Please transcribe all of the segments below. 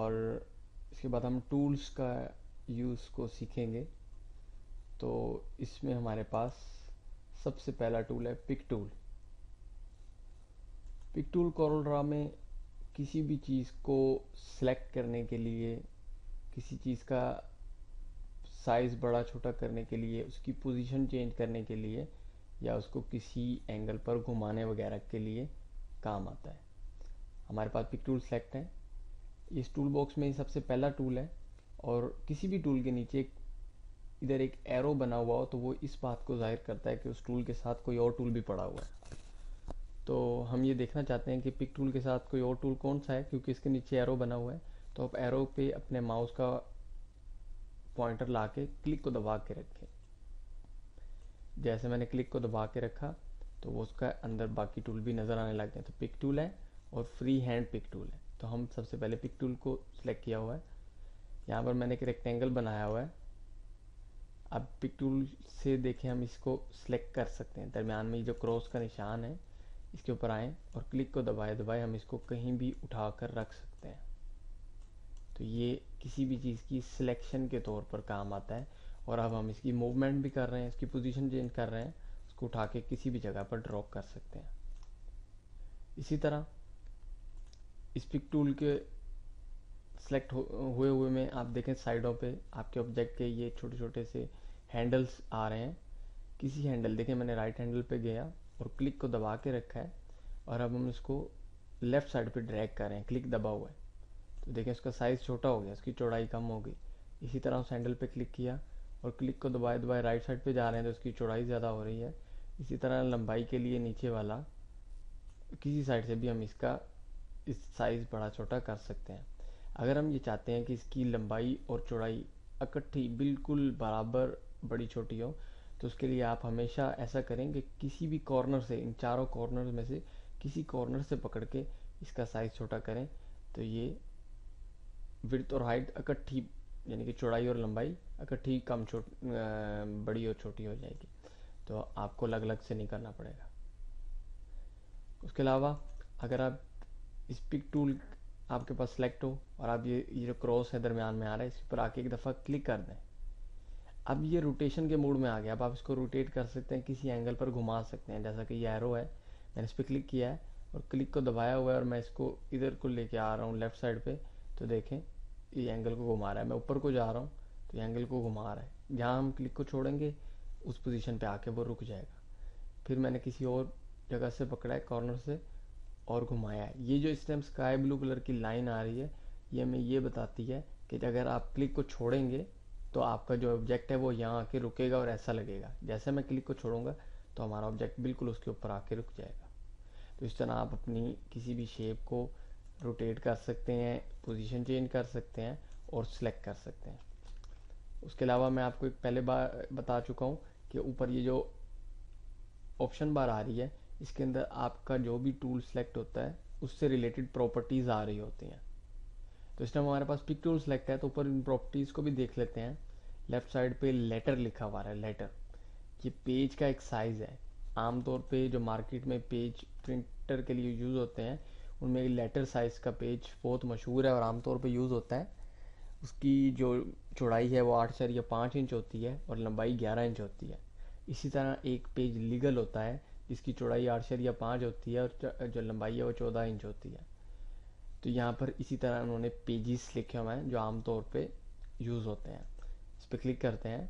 और इसके बाद हम टूल्स का यूज़ को सीखेंगे। तो इसमें हमारे पास सबसे पहला टूल है pick tool. Pick tool Corel में किसी भी चीज़ को सिलेक्ट करने के लिए, किसी चीज़ का साइज़ बड़ा छोटा करने के लिए, उसकी पोजीशन चेंज करने के लिए, या उसको किसी एंगल पर घुमाने वगैरह के लिए काम आता है। हमारे पास पिक टूल सेलेक्ट है। इस टूल बॉक्स में सबसे पहला टूल है, और किसी भी टूल के नीचे इधर एक एरो बना हुआ हो तो वो इस बात को जाहिर करता है कि उस टूल के साथ कोई और टूल भी पड़ा हुआ है। तो हम ये देखना चाहते हैं कि पिक टूल के साथ कोई और टूल कौन सा है, क्योंकि इसके नीचे एरो बना हुआ है। तो आप एरो पे अपने माउस का पॉइंटर ला के क्लिक को दबा के रखें। जैसे मैंने क्लिक को दबा के रखा तो वो उसका अंदर बाकी टूल भी नज़र आने लग गए। तो पिक टूल है और फ्री हैंड पिक टूल है। तो हम सबसे पहले पिक टूल को सिलेक्ट किया हुआ है। यहाँ पर मैंने एक रेक्टेंगल बनाया हुआ है। अब पिक टूल से देखें हम इसको सिलेक्ट कर सकते हैं। दरम्यान में जो क्रॉस का निशान है इसके ऊपर आएँ और क्लिक को दबाए दबाए हम इसको कहीं भी उठा कर रख सकते हैं। तो ये किसी भी चीज़ की सिलेक्शन के तौर पर काम आता है। और अब हम इसकी मूवमेंट भी कर रहे हैं, इसकी पोजीशन चेंज कर रहे हैं, उसको उठा के किसी भी जगह पर ड्रॉप कर सकते हैं। इसी तरह इस पिक टूल के सिलेक्ट हुए हुए में आप देखें साइडों पे आपके ऑब्जेक्ट के ये छोटे छोटे से हैंडल्स आ रहे हैं। किसी हैंडल, देखें मैंने राइट हैंडल पे गया और क्लिक को दबा के रखा है, और अब हम इसको लेफ्ट साइड पे ड्रैग कर रहे हैं, क्लिक दबा हुआ है। तो देखें उसका साइज़ छोटा हो गया, उसकी चौड़ाई कम हो गई। इसी तरह उस हैंडल पे क्लिक किया और क्लिक को दबाए दबाए राइट साइड पे जा रहे हैं तो उसकी चौड़ाई ज़्यादा हो रही है। इसी तरह लंबाई के लिए नीचे वाला किसी साइड से भी हम इसका इस साइज़ बड़ा छोटा कर सकते हैं। अगर हम ये चाहते हैं कि इसकी लंबाई और चौड़ाई इकट्ठी बिल्कुल बराबर बड़ी छोटी हो, तो उसके लिए आप हमेशा ऐसा करें कि किसी भी कॉर्नर से, इन चारों कॉर्नर में से किसी कॉर्नर से पकड़ के इसका साइज़ छोटा करें। तो ये विड्थ और हाइट इकट्ठी, यानी कि चौड़ाई और लंबाई इकट्ठी बड़ी और छोटी हो जाएगी। तो आपको अलग अलग से नहीं करना पड़ेगा। उसके अलावा अगर आप इस पिक टूल आपके पास सेलेक्ट हो और आप ये जो क्रॉस है दरमियान में आ रहा है, इस पर आके एक दफ़ा क्लिक कर दें। अब ये रोटेशन के मोड में आ गया। अब आप इसको रोटेट कर सकते हैं, किसी एंगल पर घुमा सकते हैं। जैसा कि ये एरो है, मैंने इस पर क्लिक किया है और क्लिक को दबाया हुआ है और मैं इसको इधर को लेके आ रहा हूँ लेफ़्ट साइड पे। तो देखें ये एंगल को घुमा रहा है। मैं ऊपर को जा रहा हूँ तो ये एंगल को घुमा रहा है। जहाँ हम क्लिक को छोड़ेंगे उस पोजीशन पे आके वो रुक जाएगा। फिर मैंने किसी और जगह से पकड़ा है कॉर्नर से और घुमाया है। ये जो इस टाइम स्काई ब्लू कलर की लाइन आ रही है, ये हमें ये बताती है कि अगर आप क्लिक को छोड़ेंगे तो आपका जो ऑब्जेक्ट है वो यहाँ आके रुकेगा और ऐसा लगेगा। जैसे मैं क्लिक को छोड़ूंगा तो हमारा ऑब्जेक्ट बिल्कुल उसके ऊपर आके रुक जाएगा। तो इस तरह आप अपनी किसी भी शेप को रोटेट कर सकते हैं, पोजीशन चेंज कर सकते हैं और सिलेक्ट कर सकते हैं। उसके अलावा मैं आपको एक पहले बार बता चुका हूँ कि ऊपर ये जो ऑप्शन बार आ रही है, इसके अंदर आपका जो भी टूल सेलेक्ट होता है उससे रिलेटेड प्रॉपर्टीज़ आ रही होती हैं। तो इस टाइम हमारे पास पिक टूल सेलेक्ट है तो ऊपर इन प्रॉपर्टीज़ को भी देख लेते हैं। लेफ्ट साइड पे लेटर लिखा हुआ है। लेटर ये पेज का एक साइज़ है। आमतौर पे जो मार्केट में पेज प्रिंटर के लिए यूज़ होते हैं उनमें लेटर साइज़ का पेज बहुत मशहूर है और आमतौर पे यूज़ होता है। उसकी जो चौड़ाई है वो 8.5 इंच होती है और लंबाई 11 इंच होती है। इसी तरह एक पेज लीगल होता है जिसकी चौड़ाई 8.5 होती है और जो लंबाई है वो 14 इंच होती है। तो यहाँ पर इसी तरह उन्होंने पेजेस लिखे हुए हैं जो आमतौर पे यूज़ होते हैं। इस पर क्लिक करते हैं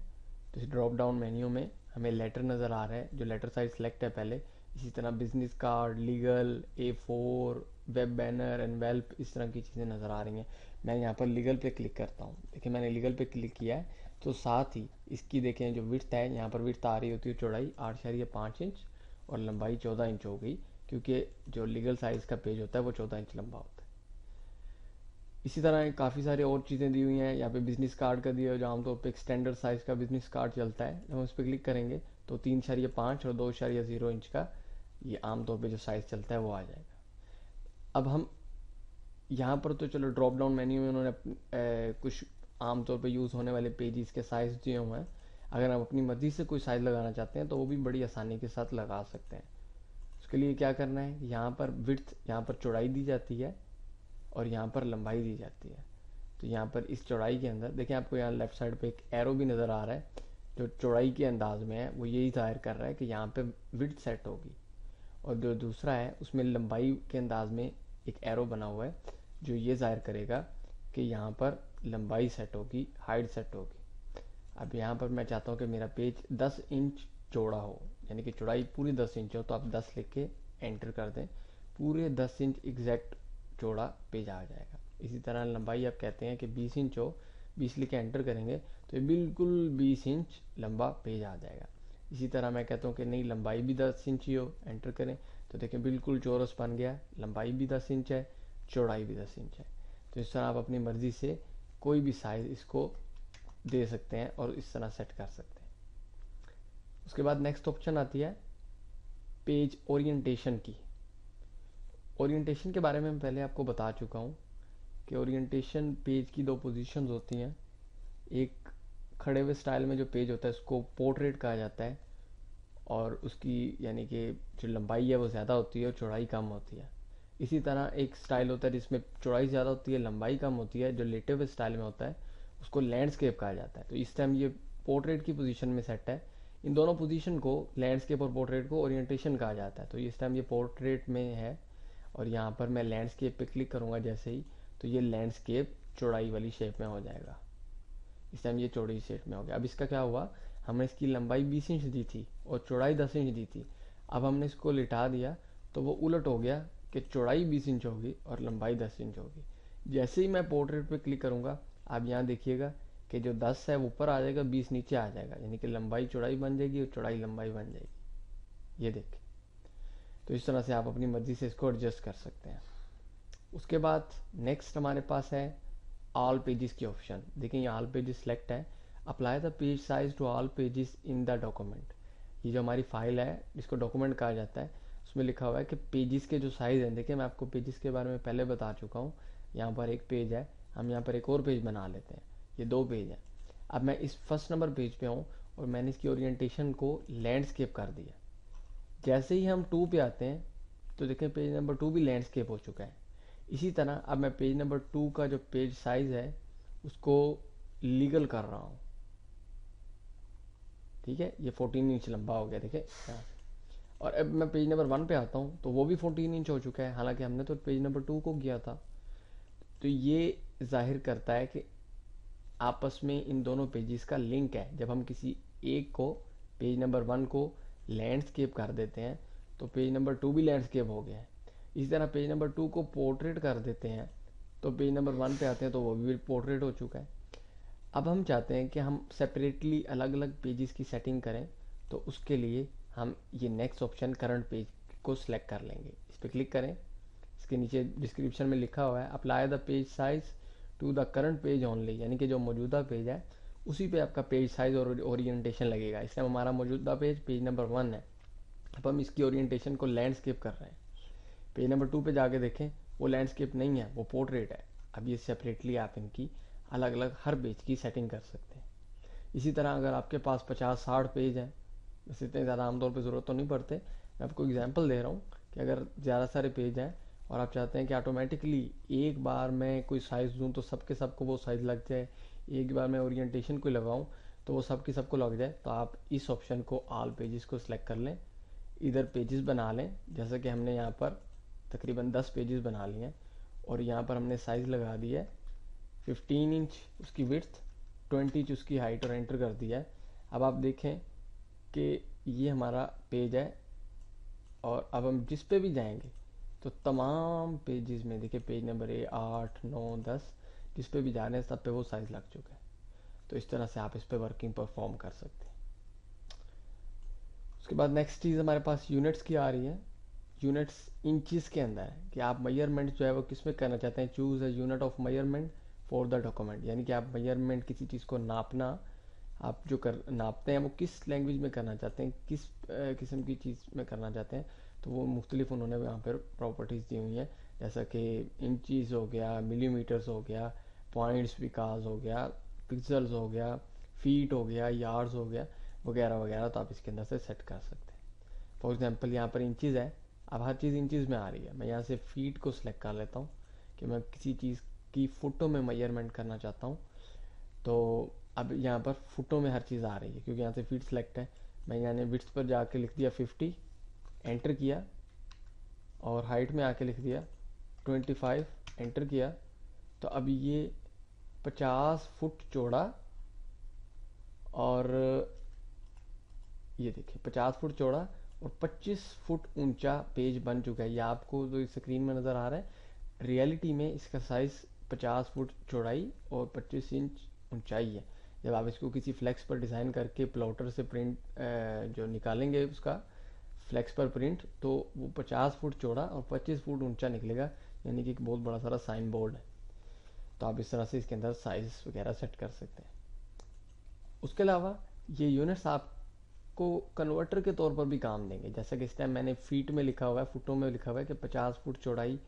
तो इस ड्रॉप डाउन मेन्यू में हमें लेटर नज़र आ रहा है, जो लेटर साइज सेलेक्ट है पहले। इसी तरह business card, legal, A4, web banner, envelope, इस तरह की चीज़ें नज़र आ रही हैं। मैं यहाँ पर लीगल पे क्लिक करता हूँ। देखिए मैंने लीगल पे क्लिक किया है तो साथ ही इसकी देखें जो विड्थ है, यहाँ पर विड्थ आ रही होती है चौड़ाई 8.5 इंच और लंबाई 14 इंच हो गई, क्योंकि जो लीगल साइज़ का पेज होता है वो 14 इंच लंबा होता है। इसी तरह काफ़ी सारी और चीज़ें दी हुई हैं। यहाँ पे बिजनेस कार्ड का दिया है जो आमतौर पे एक स्टैंडर्ड साइज़ का बिजनेस कार्ड चलता है। जब हम इस पर क्लिक करेंगे तो 3.5 और 2.0 इंच का ये आमतौर पे जो साइज़ चलता है वो आ जाएगा। अब हम यहाँ पर तो चलो ड्रॉप डाउन मेन्यू में उन्होंने कुछ आमतौर पे यूज़ होने वाले पेजेस के साइज़ दिए हुए हैं। अगर हम अपनी मर्ज़ी से कोई साइज़ लगाना चाहते हैं तो वो भी बड़ी आसानी के साथ लगा सकते हैं। उसके लिए क्या करना है, यहाँ पर विड्थ, यहाँ पर चौड़ाई दी जाती है और यहाँ पर लंबाई दी जाती है। तो यहाँ पर इस चौड़ाई के अंदर देखिए, आपको यहाँ लेफ्ट साइड पे एक एरो भी नज़र आ रहा है जो चौड़ाई के अंदाज में है, वो यही जाहिर कर रहा है कि यहाँ पे विड्थ सेट होगी। और जो दूसरा है उसमें लंबाई के अंदाज में एक एरो बना हुआ है जो ये जाहिर करेगा कि यहाँ पर लंबाई सेट होगी, हाइट सेट होगी। अब यहाँ पर मैं चाहता हूँ कि मेरा पेज 10 इंच चौड़ा हो, यानी कि चौड़ाई पूरी 10 इंच हो, तो आप 10 लिख के एंटर कर दें, पूरे 10 इंच एग्जैक्ट चौड़ा पेज आ जाएगा। इसी तरह लंबाई आप कहते हैं कि 20 इंच हो, 20 लिख के एंटर करेंगे तो ये बिल्कुल 20 इंच लंबा पेज आ जाएगा। इसी तरह मैं कहता हूँ कि नहीं, लंबाई भी 10 इंच ही हो, एंटर करें तो देखें बिल्कुल चौरस बन गया, लंबाई भी 10 इंच है, चौड़ाई भी 10 इंच है। तो इस तरह आप अपनी मर्ज़ी से कोई भी साइज़ इसको दे सकते हैं और इस तरह सेट कर सकते हैं। उसके बाद नेक्स्ट ऑप्शन आती है पेज ओरिएंटेशन की। ओरिएंटेशन के बारे में मैं पहले आपको बता चुका हूँ कि ओरिएंटेशन पेज की दो पोजीशंस होती हैं। एक खड़े हुए स्टाइल में जो पेज होता है उसको पोर्ट्रेट कहा जाता है, और उसकी यानी कि जो लंबाई है वो ज़्यादा होती है और चौड़ाई कम होती है। इसी तरह एक स्टाइल होता है जिसमें चौड़ाई ज़्यादा होती है, लंबाई कम होती है, जो लेटे हुए स्टाइल में होता है उसको लैंडस्केप कहा जाता है। तो इस टाइम ये पोर्ट्रेट की पोजीशन में सेट है। इन दोनों पोजीशन को, लैंडस्केप और पोर्ट्रेट को, ओरिएंटेशन कहा जाता है। तो इस टाइम ये पोर्ट्रेट में है और यहाँ पर मैं लैंडस्केप पे क्लिक करूँगा जैसे ही, तो ये लैंडस्केप चौड़ाई वाली शेप में हो जाएगा। इस टाइम ये चौड़ी शेप में हो गया। अब इसका क्या हुआ, हमने इसकी लंबाई 20 इंच दी थी और चौड़ाई 10 इंच दी थी। अब हमने इसको लिटा दिया तो वो उलट हो गया कि चौड़ाई 20 इंच होगी और लंबाई 10 इंच होगी। जैसे ही मैं पोर्ट्रेट पे क्लिक करूँगा, आप यहाँ देखिएगा कि जो 10 है वो ऊपर आ जाएगा, 20 नीचे आ जाएगा, यानी कि लंबाई चौड़ाई बन जाएगी और चौड़ाई लंबाई बन जाएगी। ये देखिए, तो इस तरह से आप अपनी मर्जी से इसको एडजस्ट कर सकते हैं। उसके बाद नेक्स्ट हमारे पास है ऑल पेजेस की ऑप्शन। देखिए ये ऑल पेजेस सिलेक्ट है, apply the page size to all pages in the document. ये जो हमारी फाइल है जिसको डॉक्यूमेंट कहा जाता है, उसमें लिखा हुआ है कि पेजेस के जो साइज़ हैं, देखिए मैं आपको पेजेस के बारे में पहले बता चुका हूँ। यहाँ पर एक पेज है, हम यहाँ पर एक और पेज बना लेते हैं, ये 2 पेज है। अब मैं इस फर्स्ट नंबर पेज पे हूँ और मैंने इसकी ओरिएंटेशन को लैंडस्केप कर दिया। जैसे ही हम 2 पे आते हैं तो देखें पेज नंबर 2 भी लैंडस्केप हो चुका है। इसी तरह अब मैं पेज नंबर 2 का जो पेज साइज है उसको लीगल कर रहा हूँ। ठीक है, ये 14 इंच लंबा हो गया, देखिए। और अब मैं पेज नंबर 1 पे आता हूँ तो वो भी 14 इंच हो चुका है, हालांकि हमने तो पेज नंबर 2 को किया था। तो ये जाहिर करता है कि आपस में इन दोनों पेजेस का लिंक है। जब हम किसी एक को, पेज नंबर 1 को लैंडस्केप कर देते हैं तो पेज नंबर 2 भी लैंडस्केप हो गया है। इसी तरह पेज नंबर 2 को पोर्ट्रेट कर देते हैं तो पेज नंबर 1 पे आते हैं तो वो भी पोर्ट्रेट हो चुका है। अब हम चाहते हैं कि हम सेपरेटली अलग अलग पेजेस की सेटिंग करें, तो उसके लिए हम ये नेक्स्ट ऑप्शन करंट पेज को सिलेक्ट कर लेंगे। इस पर क्लिक करें, इसके नीचे डिस्क्रिप्शन में लिखा हुआ है apply the page size to the current page only, यानी कि जो मौजूदा पेज है उसी पे आपका पेज साइज और ओरिएंटेशन लगेगा। इसमें हमारा मौजूदा पेज पेज नंबर 1 है, अब हम इसकी ओरिएंटेशन को लैंडस्केप कर रहे हैं। पेज नंबर 2 पे जाके देखें, वो लैंडस्केप नहीं है, वो पोर्ट्रेट है। अब ये सेपरेटली आप इनकी अलग अलग हर पेज की सेटिंग कर सकते हैं। इसी तरह अगर आपके पास 50-60 पेज हैं, वैसे इतने ज़्यादा आमतौर पे ज़रूरत तो नहीं पड़ते, मैं आपको एग्जांपल दे रहा हूँ कि अगर ज़्यादा सारे पेज हैं और आप चाहते हैं कि ऑटोमेटिकली एक बार मैं कोई साइज़ दूँ तो सबके सबको वो साइज़ लग जाए, एक बार मैं ओरिएंटेशन को लगाऊँ तो वो सबके सबको लग जाए, तो आप इस ऑप्शन को ऑल पेजेस को सिलेक्ट कर लें, इधर पेजेस बना लें। जैसा कि हमने यहाँ पर तकरीबन 10 पेजेस बना लिए हैं और यहाँ पर हमने साइज़ लगा दिया है 15 इंच उसकी विड्थ, 20 इंच उसकी हाइट, और एंटर कर दिया है। अब आप देखें कि ये हमारा पेज है और अब हम जिस पे भी जाएंगे तो तमाम पेजेस में देखिए पेज नंबर 8, 9, 10 जिस पे भी जा रहे हैं सब पे वो साइज़ लग चुका है। तो इस तरह से आप इस पे वर्किंग परफॉर्म कर सकते हैं। उसके बाद नेक्स्ट चीज़ हमारे पास यूनिट्स की आ रही है। यूनिट्स इंचज़ के अंदर है कि आप मेजरमेंट जो है वो किस में करना चाहते हैं। Choose a unit of measurement for the document, यानी कि आप मेजरमेंट किसी चीज़ को नापना, आप जो कर नापते हैं वो किस लैंग्वेज में करना चाहते हैं, किस किस्म की चीज़ में करना चाहते हैं। तो वो मुख्तलिफ उन्होंने यहाँ पर प्रॉपर्टीज़ दी हुई हैं, जैसा कि इंचज़ हो गया, मिलीमीटर्स हो गया, पॉइंट्स विकास हो गया, पिक्सल्स हो गया, फीट हो गया, यार्ड्स हो गया, वगैरह वगैरह। तो आप इसके अंदर से सेट कर सकते हैं। फॉर एग्जांपल यहाँ पर इंचज़ है, अब हर चीज़ इंचज़ में आ रही है। मैं यहाँ से फीट को सिलेक्ट कर लेता हूँ कि मैं किसी चीज़ की फुटों में मेजरमेंट करना चाहता हूँ। तो अब यहाँ पर फुटों में हर चीज़ आ रही है क्योंकि यहाँ से फीट सेलेक्ट है। मैं यानी विड्थ पर जाके लिख दिया 50, एंटर किया, और हाइट में आके लिख दिया 25, एंटर किया। तो अब ये 50 फुट चौड़ा, और ये देखिए 50 फुट चौड़ा और 25 फुट ऊंचा पेज बन चुका है। ये आपको जो स्क्रीन में नज़र आ रहा है, रियलिटी में इसका साइज़ 50 फुट चौड़ाई और 25 इंच ऊंचाई है। जब आप इसको किसी फ्लेक्स पर डिज़ाइन करके प्लॉटर से प्रिंट जो निकालेंगे उसका फ्लेक्स पर प्रिंट, तो वो 50 फुट चौड़ा और 25 फुट ऊंचा निकलेगा, यानी कि एक बहुत बड़ा सारा साइन बोर्ड है। तो आप इस तरह से इसके अंदर साइज वगैरह सेट कर सकते हैं। उसके अलावा ये यूनिट्स आपको कन्वर्टर के तौर पर भी काम देंगे। जैसा कि इस टाइम मैंने फीट में लिखा हुआ है, फुटों में लिखा हुआ है कि 50 फुट चौड़ाई,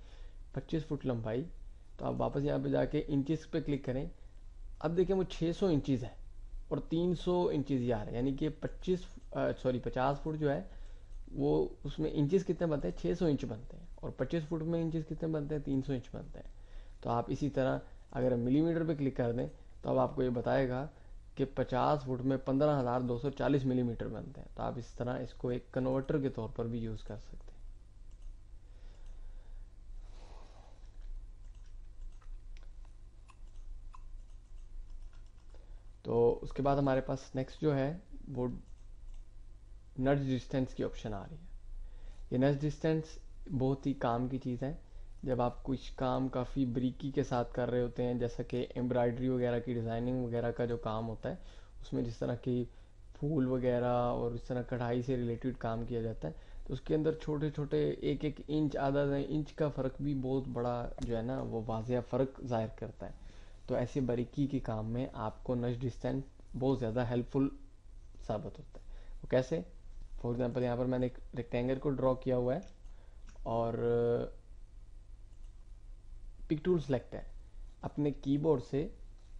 25 फुट लंबाई। तो आप वापस यहाँ पे जाके इंचेस पे क्लिक करें। अब देखें वो 600 इंचज़ है और 300 इंचज़ ये आ रहे हैं, यानी कि 50 फुट जो है वो उसमें इंचेस कितने बनते हैं, 600 इंच बनते हैं, और 25 फुट में इंचेस कितने बनते हैं, 300 इंच बनते हैं। तो आप इसी तरह अगर मिलीमीटर पे क्लिक कर दें तो अब आपको ये बताएगा कि 50 फुट में 15,240 मिलीमीटर बनते हैं। तो आप इस तरह इसको एक कन्वर्टर के तौर पर भी यूज़ कर सकते हैं। तो उसके बाद हमारे पास नेक्स्ट जो है वो नड्ज डिस्टेंस की ऑप्शन आ रही है। ये नड्ज डिस्टेंस बहुत ही काम की चीज़ है। जब आप कुछ काम काफ़ी बारीकी के साथ कर रहे होते हैं, जैसा कि एम्ब्रॉयडरी वगैरह की डिज़ाइनिंग वगैरह का जो काम होता है, उसमें जिस तरह की फूल वगैरह और इस तरह कढ़ाई से रिलेटेड काम किया जाता है, तो उसके अंदर छोटे छोटे एक एक इंच, आधा आधा इंच का फ़र्क भी बहुत बड़ा जो है ना वो वाज़िया फ़र्क ज़ाहिर करता है। तो ऐसे बारीकी के काम में आपको नड्ज डिस्टेंस बहुत ज़्यादा हेल्पफुल साबित होता है। वो कैसे? फॉर एग्जांपल यहाँ पर मैंने एक रेक्टेंगल को ड्रॉ किया हुआ है और पिक टूल सेलेक्ट है। अपने कीबोर्ड से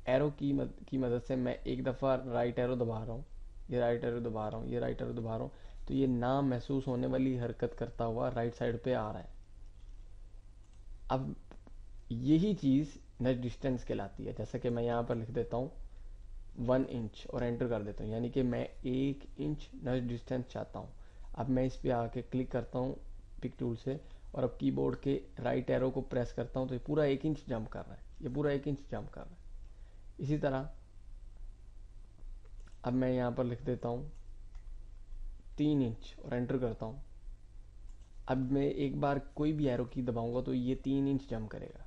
एरो की मदद से मैं एक दफ़ा राइट एरो दबा रहा हूँ, ये राइट एरो दबा रहा हूँ, ये राइट एरो दबा रहा हूँ, तो ये ना महसूस होने वाली हरकत करता हुआ राइट साइड पे आ रहा है। अब यही चीज़ नज डिस्टेंस कहलाती है। जैसा कि मैं यहाँ पर लिख देता हूँ 1 इंच और एंटर कर देता हूँ, यानी कि मैं 1 इंच नज डिस्टेंस चाहता हूँ। अब मैं इस पर आके क्लिक करता हूँ पिक टूल से, और अब कीबोर्ड के राइट एरो को प्रेस करता हूँ तो ये पूरा 1 इंच जंप कर रहा है, ये पूरा 1 इंच जंप कर रहा है। इसी तरह अब मैं यहाँ पर लिख देता हूँ 3 इंच और एंटर करता हूँ। अब मैं एक बार कोई भी एरो की दबाऊंगा तो ये 3 इंच जंप करेगा।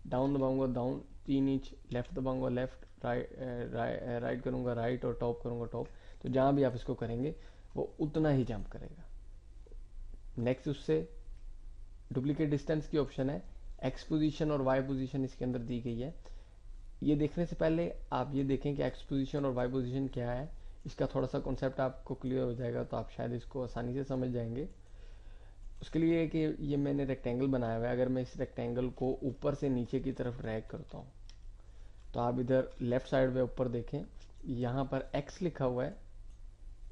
डाउन दबाऊंगा डाउन 3 इंच, लेफ्ट दबाऊंगा लेफ्ट, राइट करूंगा राइट, और टॉप करूंगा टॉप। तो जहाँ भी आप इसको करेंगे वो उतना ही जंप करेगा। नेक्स्ट उससे डुप्लीकेट डिस्टेंस की ऑप्शन है। एक्स पोजीशन और वाई पोजीशन इसके अंदर दी गई है। ये देखने से पहले आप ये देखें कि एक्स पोजीशन और वाई पोजीशन क्या है। इसका थोड़ा सा कॉन्सेप्ट आपको क्लियर हो जाएगा तो आप शायद इसको आसानी से समझ जाएंगे। उसके लिए कि ये मैंने रेक्टेंगल बनाया हुआ है, अगर मैं इस रेक्टेंगल को ऊपर से नीचे की तरफ ड्रैग करता हूँ तो आप इधर लेफ्ट साइड में ऊपर देखें, यहाँ पर एक्स लिखा हुआ है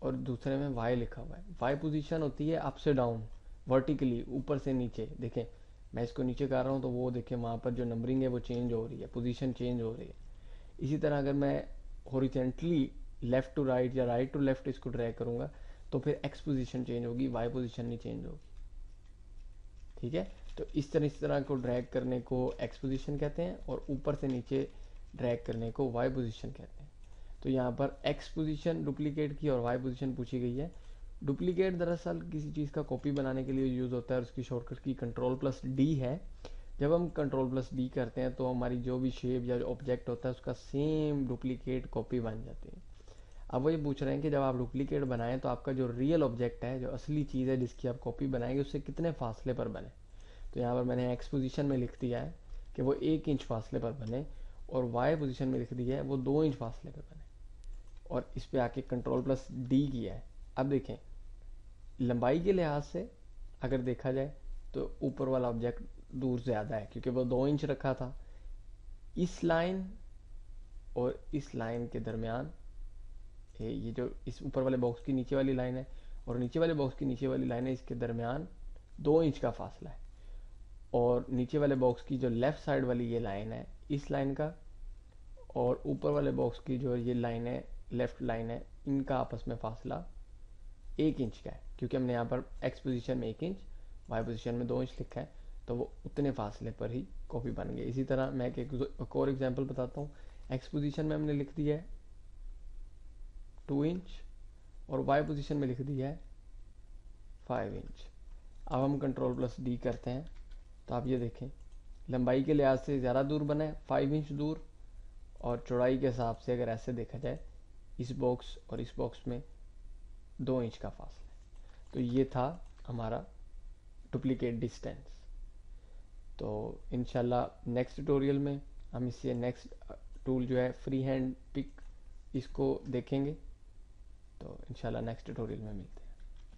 और दूसरे में वाई लिखा हुआ है। वाई पोजीशन होती है अप से डाउन, वर्टिकली ऊपर से नीचे। देखें मैं इसको नीचे कर रहा हूँ तो वो देखें वहाँ पर जो नंबरिंग है वो चेंज हो रही है, पोजीशन चेंज हो रही है। इसी तरह अगर मैं हॉरिजॉन्टली लेफ्ट टू राइट या राइट टू लेफ्ट इसको ड्रैग करूँगा तो फिर एक्स पोजीशन चेंज होगी, वाई पोजीशन नहीं चेंज होगी। ठीक है, तो इस तरह को ड्रैग करने को एक्स पोजीशन कहते हैं और ऊपर से नीचे ड्रैग करने को वाई पोजीशन कहते हैं। तो यहाँ पर एक्स पोजीशन डुप्लीकेट की और वाई पोजीशन पूछी गई है। डुप्लीकेट दरअसल किसी चीज़ का कॉपी बनाने के लिए यूज़ होता है और उसकी शॉर्टकट की कंट्रोल+D है। जब हम कंट्रोल+D करते हैं तो हमारी जो भी शेप या ऑब्जेक्ट होता है उसका सेम डुप्लीकेट कॉपी बन जाती है। अब वो ये पूछ रहे हैं कि जब आप डुप्लीकेट बनाएं तो आपका जो रियल ऑब्जेक्ट है, जो असली चीज़ है जिसकी आप कॉपी बनाएंगे, उससे कितने फासले पर बने। तो यहाँ पर मैंने एक्स पोजीशन में लिख दिया है कि वो 1 इंच फासले पर बने, और वाई पोजीशन में लिख दिया है वो 2 इंच फासले पर बने, और इस पे आके कंट्रोल+D किया है। अब देखें लंबाई के लिहाज से अगर देखा जाए तो ऊपर वाला ऑब्जेक्ट दूर ज़्यादा है क्योंकि वो 2 इंच रखा था। इस लाइन और इस लाइन के दरमियान, ये जो इस ऊपर वाले बॉक्स की नीचे वाली लाइन है और नीचे वाले बॉक्स की नीचे वाली लाइन है, इसके दरमियान 2 इंच का फासला है। और नीचे वाले बॉक्स की जो लेफ़्ट साइड वाली ये लाइन है, इस लाइन का और ऊपर वाले बॉक्स की जो ये लाइन है, लेफ़्ट लाइन है, इनका आपस में फासला 1 इंच का है, क्योंकि हमने यहाँ पर एक्स पोजीशन में 1 इंच, वाई पोजीशन में 2 इंच लिखा है, तो वो उतने फासले पर ही कॉपी बन गई। इसी तरह मैं एक और एग्जांपल बताता हूँ। एक्स पोजीशन में हमने लिख दिया है 2 इंच और वाई पोजीशन में लिख दिया है 5 इंच। अब हम कंट्रोल+D करते हैं तो आप ये देखें, लंबाई के लिहाज से ज़्यादा दूर बना है, 5 इंच दूर, और चौड़ाई के हिसाब से अगर ऐसे देखा जाए, इस बॉक्स और इस बॉक्स में 2 इंच का फासला है। तो ये था हमारा डुप्लीकेट डिस्टेंस। तो इंशाल्लाह नेक्स्ट ट्यूटोरियल में हम इससे नेक्स्ट टूल जो है फ्री हैंड पिक, इसको देखेंगे। तो इंशाल्लाह नेक्स्ट ट्यूटोरियल में मिलते हैं।